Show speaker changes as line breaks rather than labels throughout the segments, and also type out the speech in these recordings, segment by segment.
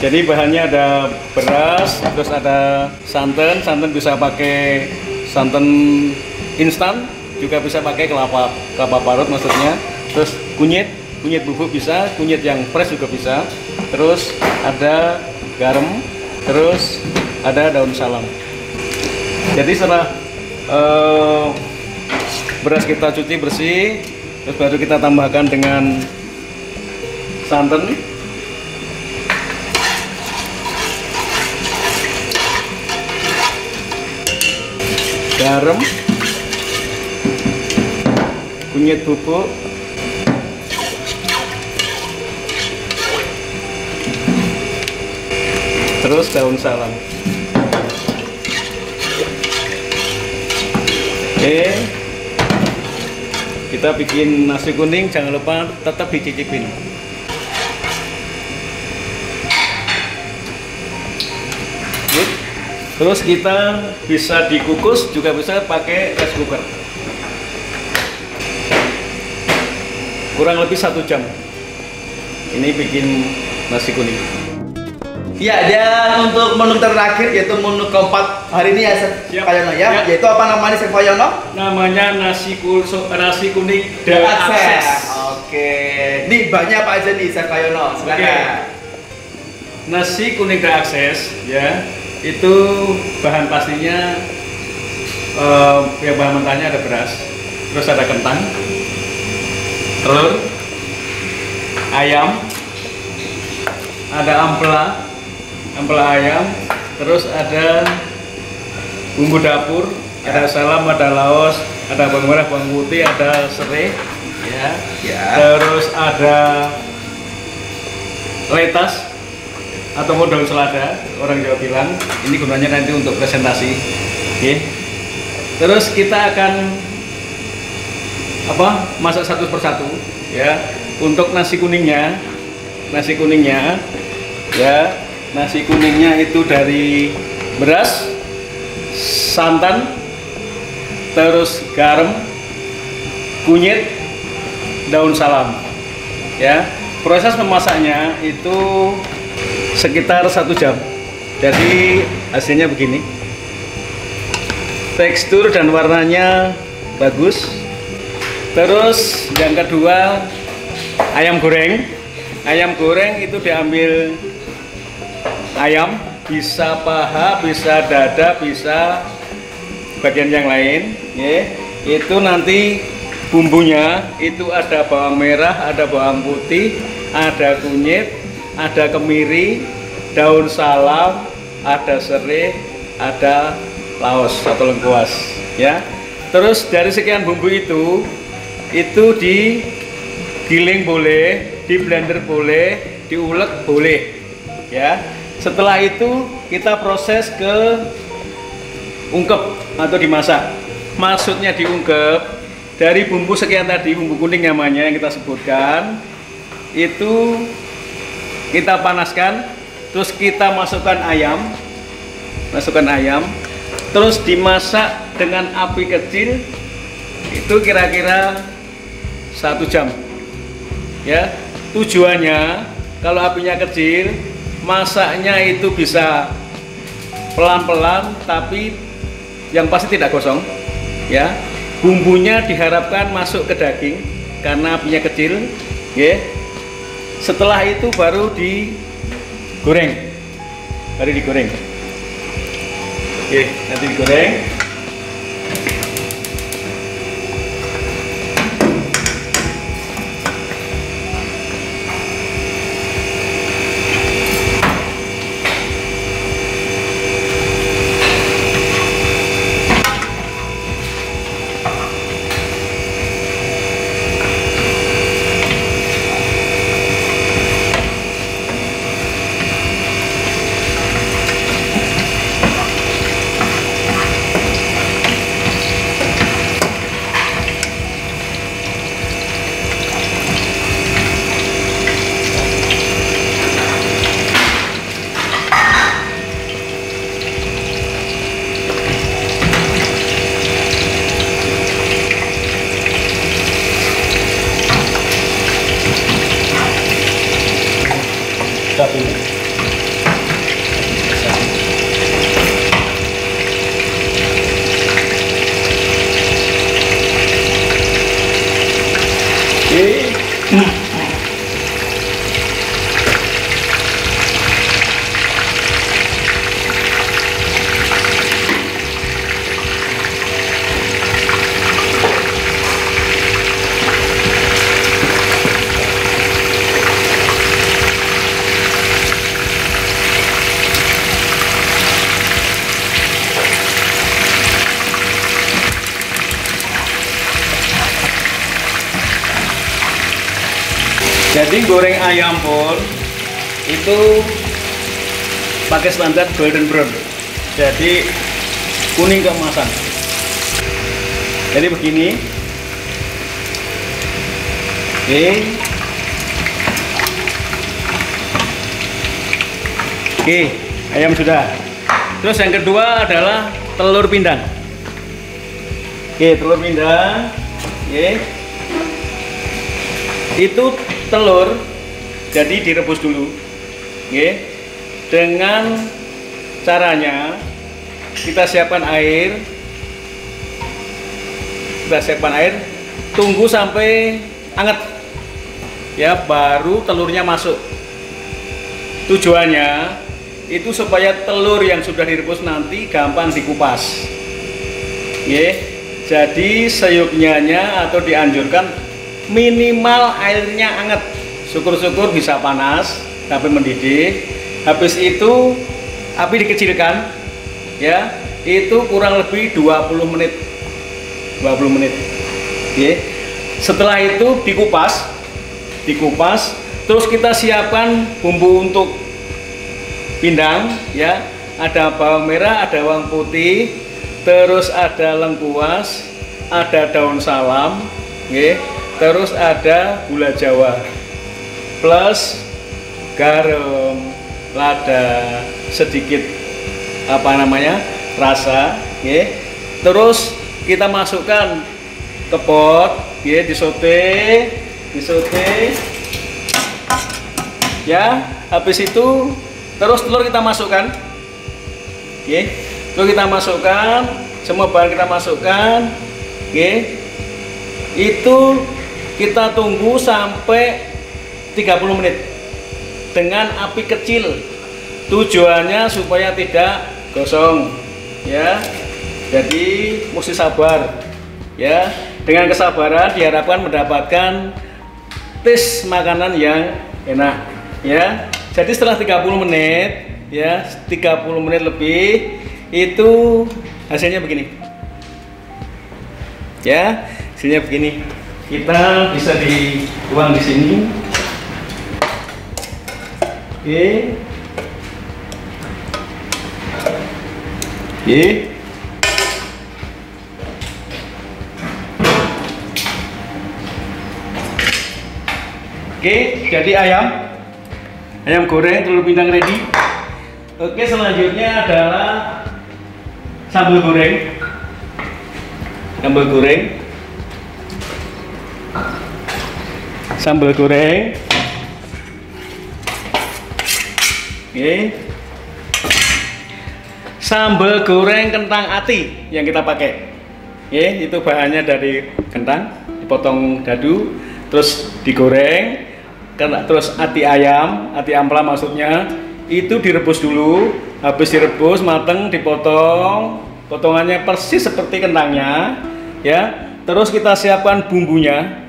Jadi bahannya ada beras, terus ada santan. Santan bisa pakai santan instan, juga bisa pakai kelapa parut maksudnya. Terus kunyit bubuk bisa, kunyit yang fresh juga bisa. Terus ada garam, terus ada daun salam. Jadi setelah beras kita cuci bersih, terus baru kita tambahkan dengan santan, garam, kunyit bubuk, terus daun salam. Oke, kita bikin nasi kuning, jangan lupa tetap dicicipin. Terus kita bisa dikukus, juga bisa pakai rice cooker. Kurang lebih 1 jam. Ini bikin nasi kuning.
Ya, dan untuk menu terakhir yaitu menu keempat hari ini ya, Chef Kayono ya. Yaitu apa namanya, Chef Kayono?
Namanya nasi kuning The Access.
Oke. Ini banyak apa aja nih, Chef Kayono? Silakan.
Nasi kuning The Access ya. Itu bahan pastinya ya, bahan mentahnya ada beras, terus ada kentang, telur, ayam, ada ampela ayam, terus ada bumbu dapur, ada salam, ada laos, ada bawang merah, bawang putih, ada serai ya. Terus ada letas atau daun selada, orang Jawa bilang. Ini gunanya nanti untuk presentasi. Oke. Terus kita akan masak satu persatu ya. Untuk nasi kuningnya ya, nasi kuningnya itu dari beras, santan, terus garam, kunyit, daun salam ya. Proses memasaknya itu sekitar 1 jam. Jadi hasilnya begini, tekstur dan warnanya bagus. Terus yang kedua, ayam goreng itu diambil ayam, bisa paha, bisa dada, bisa bagian yang lain ya. Itu nanti bumbunya itu ada bawang merah, ada bawang putih, ada kunyit, ada kemiri, daun salam, ada serai, ada laos atau lengkuas ya. Terus dari sekian bumbu itu digiling boleh, di blender boleh, diulek boleh ya. Setelah itu kita proses ke ungkep atau dimasak. Maksudnya diungkep, dari bumbu sekian tadi, bumbu kuning namanya yang kita sebutkan, itu kita panaskan, terus kita masukkan ayam, terus dimasak dengan api kecil, itu kira-kira 1 jam ya. Tujuannya kalau apinya kecil, masaknya itu bisa pelan-pelan, tapi yang pasti tidak gosong ya. Bumbunya diharapkan masuk ke daging karena apinya kecil ya. Setelah itu baru digoreng. Oke, nanti digoreng. Jadi goreng ayam pun itu pakai standar golden brown. Jadi kuning keemasan. Jadi begini. Oke, ayam sudah. Terus yang kedua adalah telur pindang. Oke, telur pindang. Oke. Itu telur jadi direbus dulu, dengan caranya kita siapkan air, tunggu sampai hangat, ya, baru telurnya masuk. Tujuannya itu supaya telur yang sudah direbus nanti gampang dikupas, jadi seyuknya atau dianjurkan minimal airnya hangat, syukur-syukur bisa panas tapi mendidih. Habis itu api dikecilkan, ya, itu kurang lebih 20 menit. Setelah itu dikupas, terus kita siapkan bumbu untuk pindang, ya, ada bawang merah, ada bawang putih, terus ada lengkuas, ada daun salam, terus ada gula jawa plus garam, lada, sedikit rasa, terus kita masukkan ke pot, disote, ya. Habis itu terus telur kita masukkan, semua bahan kita masukkan, itu kita tunggu sampai 30 menit dengan api kecil. Tujuannya supaya tidak gosong, ya. Jadi mesti sabar, ya. Dengan kesabaran diharapkan mendapatkan tes makanan yang enak, ya. Jadi setelah 30 menit, ya, 30 menit lebih, itu hasilnya begini, ya. Hasilnya begini. Kita bisa dituang di sini. Oke, jadi ayam goreng telur pindang ready. Oke, selanjutnya adalah sambal goreng. Sambal goreng. Sambal goreng kentang ati yang kita pakai. Itu bahannya dari kentang dipotong dadu, terus digoreng, terus ati ayam, ati ampla maksudnya, itu direbus dulu. Habis direbus mateng, dipotong, potongannya persis seperti kentangnya, ya. Terus kita siapkan bumbunya,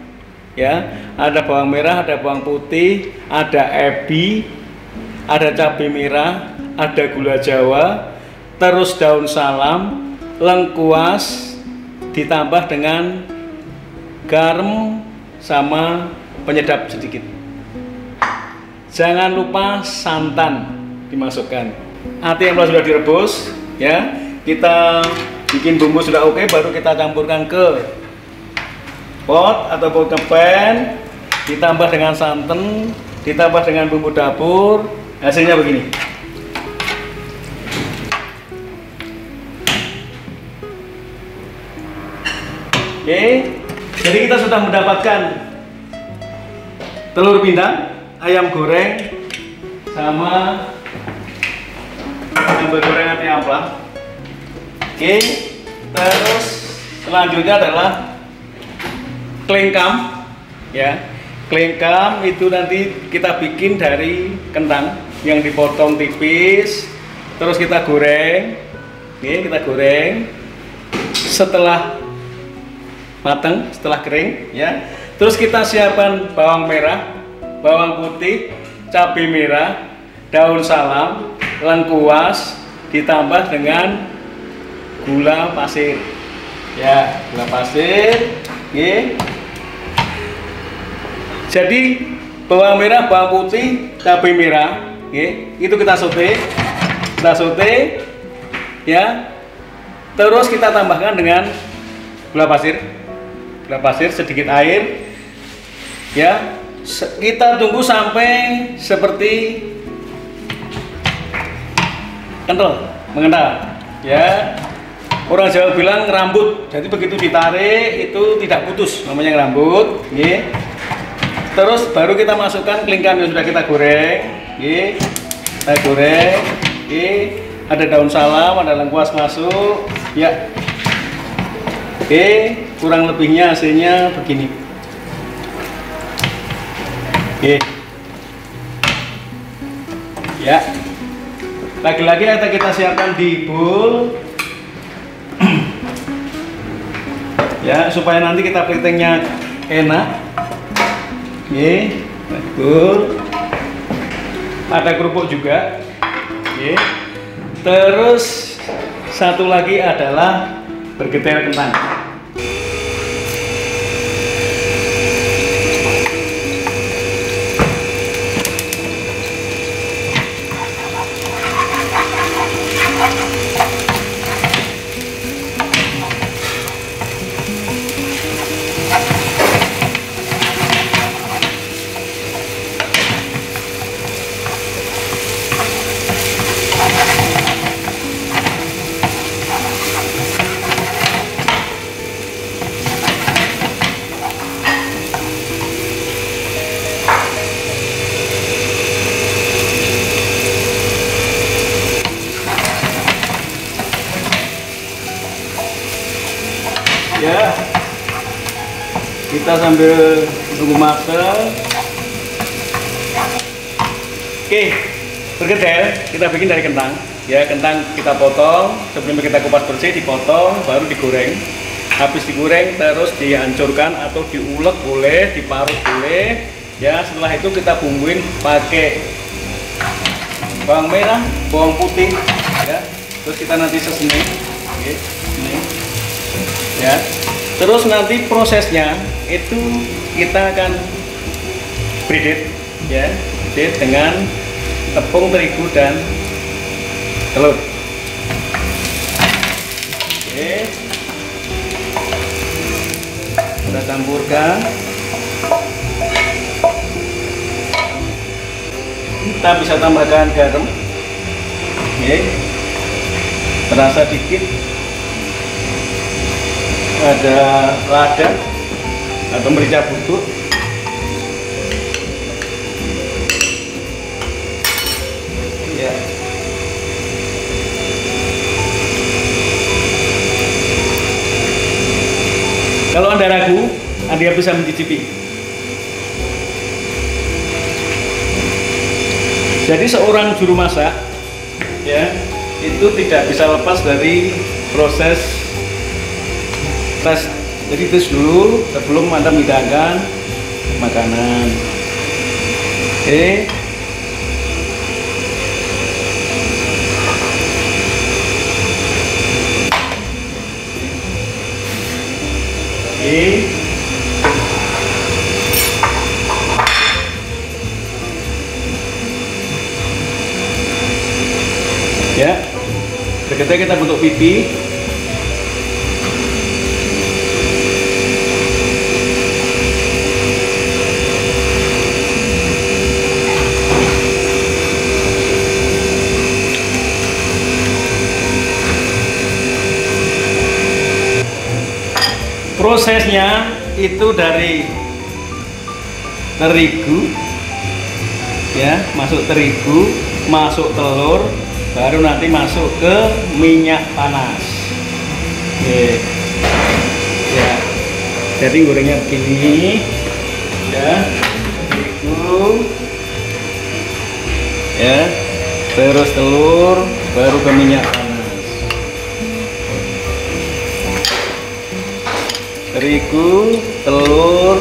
ya, ada bawang merah, ada bawang putih, ada ebi, ada cabai merah, ada gula jawa, terus daun salam, lengkuas, ditambah dengan garam sama penyedap sedikit. Jangan lupa santan dimasukkan. Ati yang sudah direbus, ya, kita bikin bumbu sudah oke, baru kita campurkan ke pot atau ke pan, ditambah dengan santan, ditambah dengan bumbu dapur, hasilnya begini. Oke, jadi kita sudah mendapatkan telur pindang, ayam goreng, sama sambal goreng ati ampla. Oke, terus selanjutnya adalah klengkam, ya. Klengkam itu nanti kita bikin dari kentang yang dipotong tipis, terus kita goreng. Oke, kita goreng. Setelah matang, setelah kering, ya. Terus kita siapkan bawang merah, bawang putih, cabai merah, daun salam, lengkuas, ditambah dengan gula pasir. Ya, gula pasir. Oke. Jadi bawang merah, bawang putih, cabai merah, itu kita sote, ya. Terus kita tambahkan dengan gula pasir sedikit air, ya. Kita tunggu sampai seperti mengental, ya. Orang Jawa bilang rambut, jadi begitu ditarik itu tidak putus, namanya rambut, ya. Terus baru kita masukkan klingkam yang sudah kita goreng, kita goreng, ada daun salam, ada lengkuas masuk, ya. Oke, kurang lebihnya hasilnya begini. Oke, ya. Lagi-lagi kita siapkan di bowl, ya, supaya nanti kita platingnya enak. Betul. Ada kerupuk juga. Terus satu lagi adalah bergeter kentang. Ya, kita sambil tunggu matang. Oke, bergedel kita bikin dari kentang. Ya, kentang kita potong, sebelum kita kupas bersih dipotong, baru digoreng. Habis digoreng terus dihancurkan atau diulek boleh, diparut boleh. Ya, setelah itu kita bumbuin pakai bawang merah, bawang putih, ya. Terus kita nanti sesening, ini. Ya, terus nanti prosesnya itu kita akan breaded, ya, breaded dengan tepung terigu dan telur. Oke, kita campurkan. Kita bisa tambahkan garam, terasa dikit. Ada lada atau merica bubuk, ya. Kalau Anda ragu, Anda bisa mencicipi. Jadi seorang juru masak, ya, itu tidak bisa lepas dari proses tes. Jadi tes dulu sebelum Anda menghidangkan makanan. Oke. Ya, berikutnya kita bentuk pipi. Prosesnya itu dari terigu, ya, masuk terigu, masuk telur, baru nanti masuk ke minyak panas. Oke, ya, jadi gorengnya begini, ya. ya. Terus telur, baru ke minyak panas. Terigu, telur,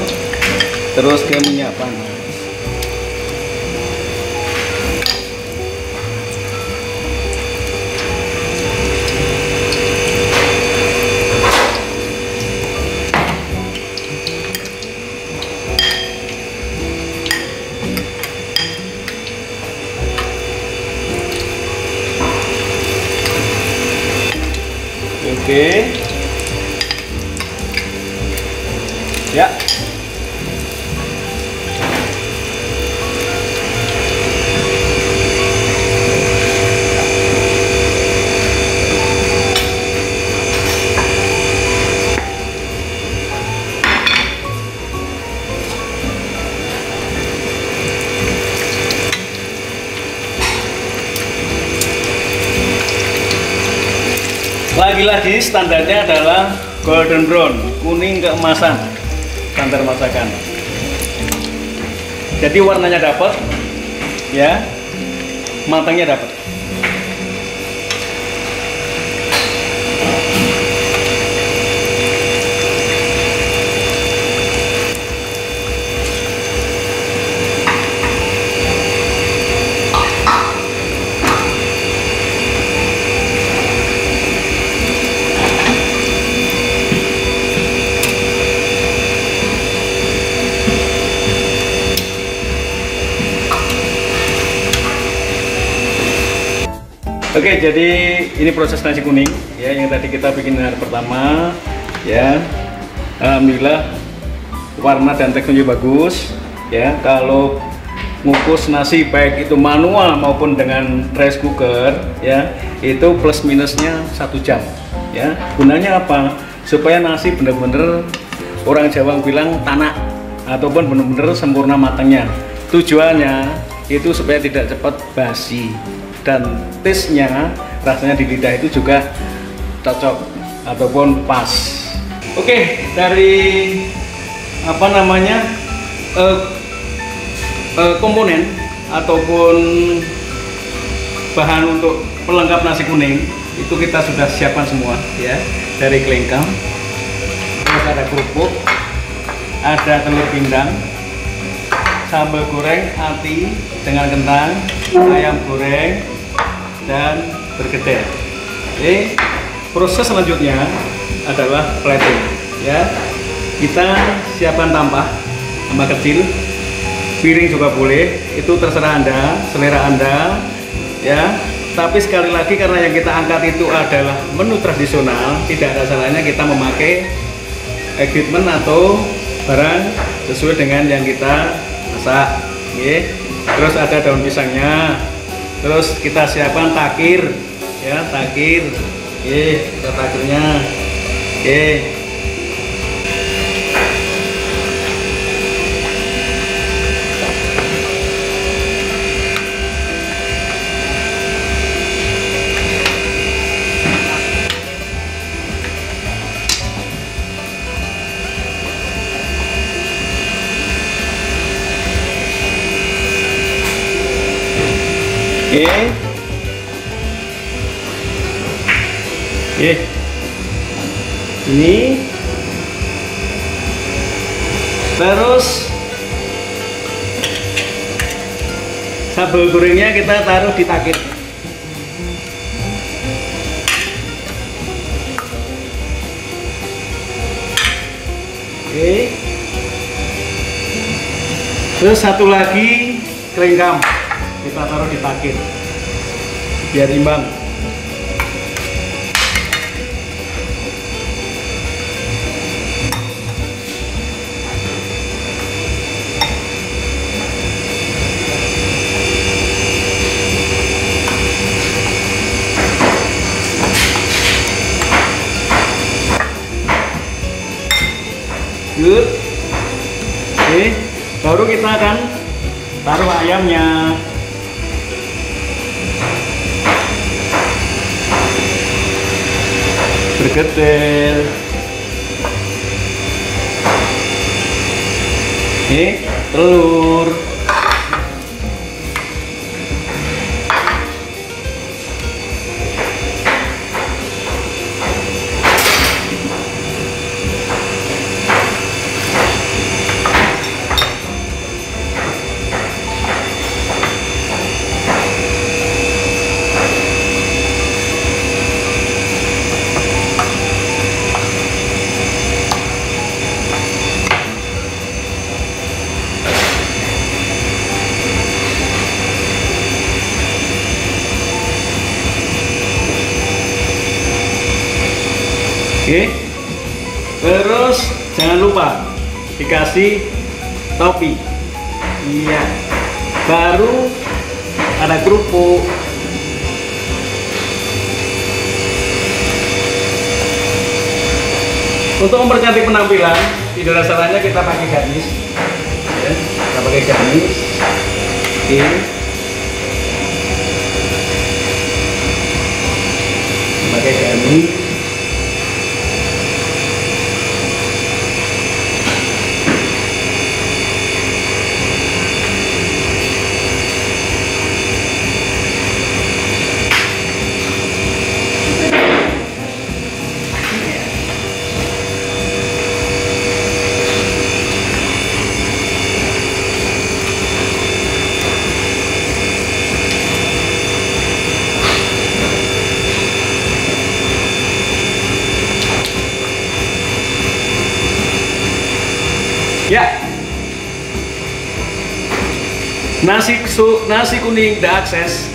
terus ke minyak panas. Oke. Ya. Lagi-lagi standarnya adalah golden brown, kuning keemasan, standar masakan. Jadi warnanya dapat, ya, matangnya dapat. Oke, jadi ini proses nasi kuning ya yang tadi kita bikin hari pertama ya. Alhamdulillah warna dan teksturnya bagus ya. Kalau ngukus nasi baik itu manual maupun dengan rice cooker ya, itu plus minusnya 1 jam ya. Gunanya apa? Supaya nasi bener-bener orang Jawa bilang tanak ataupun bener-bener sempurna matangnya. Tujuannya itu supaya tidak cepat basi dan taste-nya, rasanya di lidah itu juga cocok ataupun pas. Oke, dari apa namanya komponen ataupun bahan untuk pelengkap nasi kuning itu kita sudah siapkan semua ya. Dari kelengkang, terus ada kerupuk, ada telur pindang, sambal goreng ati dengan kentang, ayam goreng, dan bergedel. Oke, proses selanjutnya adalah plating ya. Kita siapkan tampah kecil, piring juga boleh, itu terserah Anda, selera Anda ya. Tapi sekali lagi karena yang kita angkat itu adalah menu tradisional, tidak ada salahnya kita memakai equipment atau barang sesuai dengan yang kita masak. Oke. Terus ada daun pisangnya. Terus kita siapkan takir ya, takir. Kita takirnya. Ini terus sambal gorengnya kita taruh di takir. Terus satu lagi kelengkam kita taruh di takir biar imbang. Good. Baru kita akan taruh ayamnya. Bergedel. Telur. Oke. Terus jangan lupa dikasih topi. Iya. Baru ada kerupuk. Untuk mempercantik penampilan, tidak ada salahnya kita pakai gamis. Ya, kita pakai gamis. Oke. Pakai gamis. Ya, nasi kuning The Access.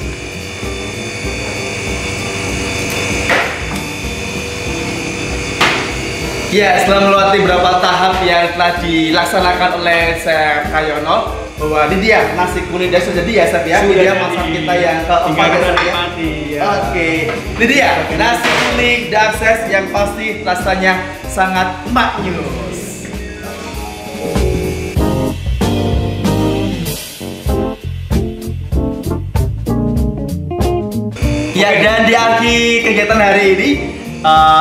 Ya, setelah melewati beberapa tahap yang telah dilaksanakan oleh Chef Kayono, bahwa ini dia nasi kuning dia sudah jadi ya Chef ya. Ini dia masak kita yang keempat ya. Oke, ini dia nasi kuning The Access yang pasti rasanya sangat maknyus. Ya, dan di akhir kegiatan hari ini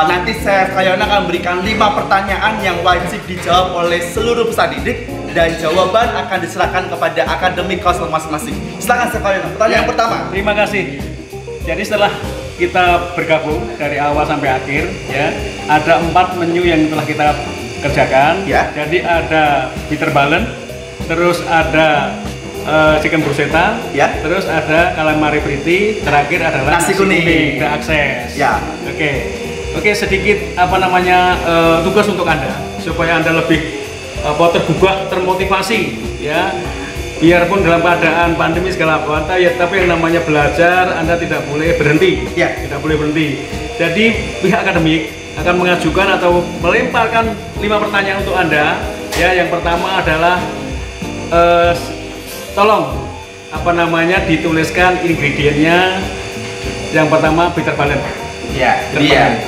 nanti Chef Kayono akan memberikan 5 pertanyaan yang wajib dijawab oleh seluruh peserta didik dan jawaban akan diserahkan kepada akademik kelas masing-masing. Silakan Chef Kayono. Pertanyaan pertama.
Terima kasih. Jadi setelah kita bergabung dari awal sampai akhir, ya, ada 4 menu yang telah kita kerjakan.
Ya.
Jadi ada bitter balen, terus ada chicken bruschetta,
ya.
Terus ada calamari fritti, terakhir adalah
nasi kuning
The Access.
Ya.
Oke, sedikit tugas untuk Anda supaya Anda lebih tergugah, termotivasi, ya. Biarpun dalam keadaan pandemi segala apa, ya, tapi yang namanya belajar Anda tidak boleh berhenti.
Ya.
Tidak boleh berhenti. Jadi pihak akademik akan mengajukan atau melemparkan 5 pertanyaan untuk Anda. Ya, yang pertama adalah tolong dituliskan ingredientnya. Yang pertama bitter balen.
Ya, dia.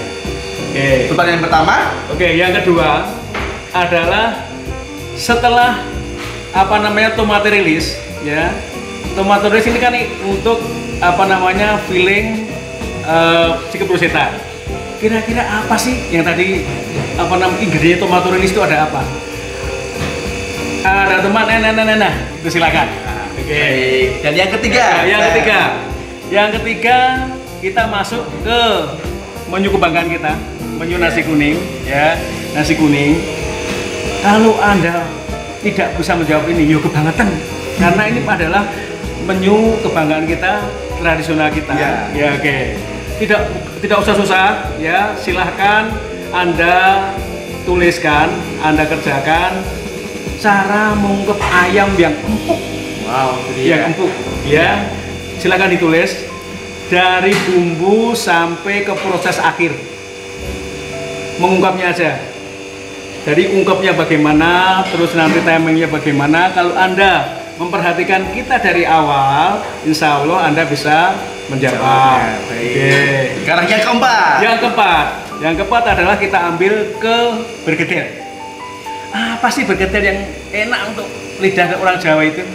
Oke.
Pertanyaan pertama.
Oke, yang kedua adalah setelah tomat rilis, ya. Tomat rilis ini kan untuk filling chicken bruschetta. Kira-kira apa sih yang tadi ingredient tomat rilis itu ada apa? Ada tomat, itu silakan. Oke.
Dan yang ketiga.
Yang ketiga kita masuk ke menu kebanggaan kita, menu nasi kuning, ya, nasi kuning. Kalau Anda tidak bisa menjawab ini, yuk kebangetan, karena ini adalah menu kebanggaan kita, tradisional kita. Ya, oke. Tidak usah susah, ya. Silahkan Anda tuliskan, Anda kerjakan cara mengungkep ayam yang empuk.
Wow,
yang empuk, ya. Silahkan ditulis dari bumbu sampai ke proses akhir. Mengungkapnya aja. Jadi ungkapnya bagaimana, terus nanti timingnya bagaimana. Kalau Anda memperhatikan kita dari awal, insya Allah Anda bisa menjawab.
Oke. Sekarang yang keempat.
Yang keempat adalah kita ambil ke bergedel. Apa sih bergedel yang enak untuk lidah orang Jawa itu?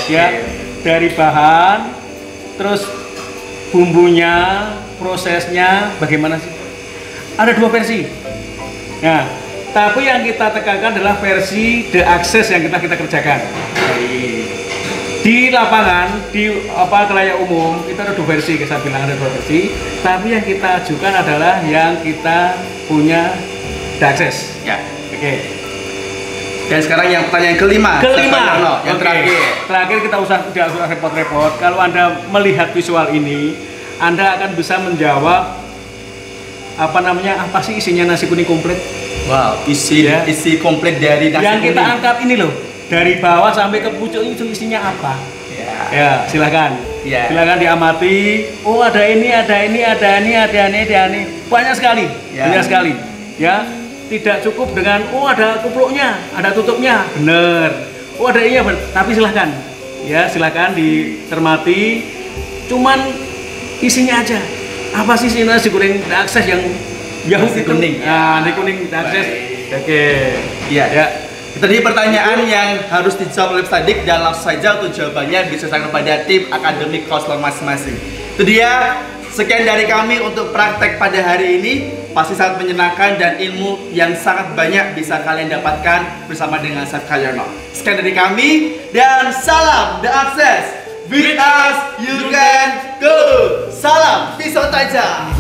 Ya, dari bahan, terus bumbunya, prosesnya bagaimana sih? Ada 2 versi. Nah, tapi yang kita tekankan adalah versi The Access yang kita kerjakan. Di lapangan, di khalayak umum itu ada 2 versi, saya bilang ada 2 versi. Tapi yang kita ajukan adalah yang kita punya The Access.
Ya.
Oke.
Dan sekarang yang pertanyaan kelima. Yang
terakhir kita tidak usah repot-repot. Kalau Anda melihat visual ini, Anda akan bisa menjawab apa sih isinya nasi kuning komplit.
Wow, isi komplit dari nasi
yang
kuning.
Kita angkat ini loh, dari bawah sampai ke pucuk itu isinya apa?
Ya.
Ya, silakan.
Ya.
Silakan diamati. Oh, ada ini, ada ini, ada ini, ada ini, ada ini. Banyak sekali.
Ya.
Banyak sekali. Ya, tidak cukup dengan oh ada kupluknya, ada tutupnya. Bener. Oh, ada ini, tapi silakan. Ya, silakan dicermati. Cuman isinya aja. Apa sih nasi goreng akses yang
Nasi kuning.
Nah, nasi kuning akses. Oke.
Iya.
Ya.
Tadi pertanyaan yang harus dijawab oleh Pak Dik dan langsung saja untuk jawabannya bisa diserahkan kepada tim akademik konselor masing-masing. Itu dia, sekian dari kami untuk praktek pada hari ini. Pasti sangat menyenangkan dan ilmu yang sangat banyak bisa kalian dapatkan bersama dengan Chef Cahyono. Sekian dari kami dan salam The Access. With us you can go. Salam pisau tajam.